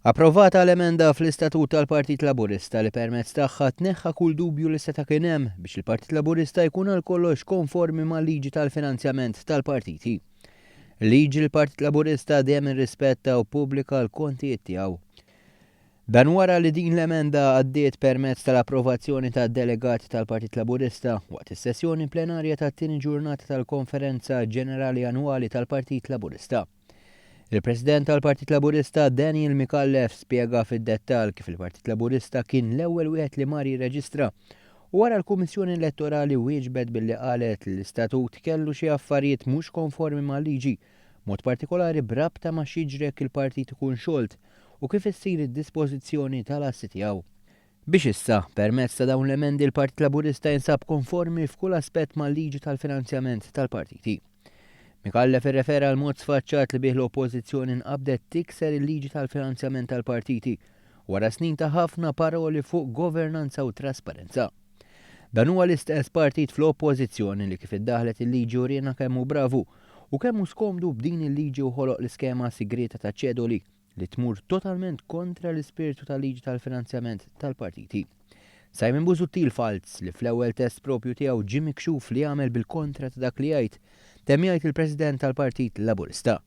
Approvata l-emenda fl-Istatut tal-Partit Laburista li permezz tagħha tneħħa kull dubju li seta' kien hemm biex il-Partit Laburista jkun għal kollox konformi mal-liġi tal-finanzjament tal-partiti. Liġi l-Partit Laburista dejjem irrispetta u pubblika l-kontijiet tiegħu. Dan wara li din l-emenda għaddiet permezz tal-approvazzjoni tad-delegati tal-Partit Laburista waqt is-sessjoni plenarja tat-tieni ġurnata tal-Konferenza Ġenerali Annwali tal-Partit Laburista. Il-President tal-Partit Laburista Daniel Mikallef spjega fid-dettall kif il-Partit Laburista kien l-ewwel wieħed li mar jirreġistra u wara l-Kummissjoni Elettorali wieġbet billi qalet li l-istatut kellu xi affarijiet mhux konformi mal-liġi, mod partikolari brabta ma' xiġrek il-partit ikun xolt u kif issir id-dispożizzjoni tal-assi tiegħu. Biex issa, permezz ta' dawn l-emendi l-Partit Laburista jinsab konformi f'kull aspett mal-liġi tal-finanzjament tal-partiti. Mikallef irrefera għal mod sfaċċat li bih l-oppożizzjoni nqabdet tikser il-liġi tal-finanzjament tal-partiti wara snin ta' ħafna paroli fuq governanza u trasparenza. Dan huwa l-istess partit fl-oppożizzjoni li kif iddaħlet il-liġi urina kemm hu bravu u kemm hu skomdu b'din il-liġi u ħoloq l-iskema sigreta ta' ċedoli li tmur totalment kontra l-ispirtu tal-liġi tal-finanzjament tal-partiti. Simon Busuttil Falz li fl-ewwel test propju tiegħu ġie mikxuf li jagħmel bil-kontra ta' dak li jgħid temm jgħid il-President tal-Partit Laburista.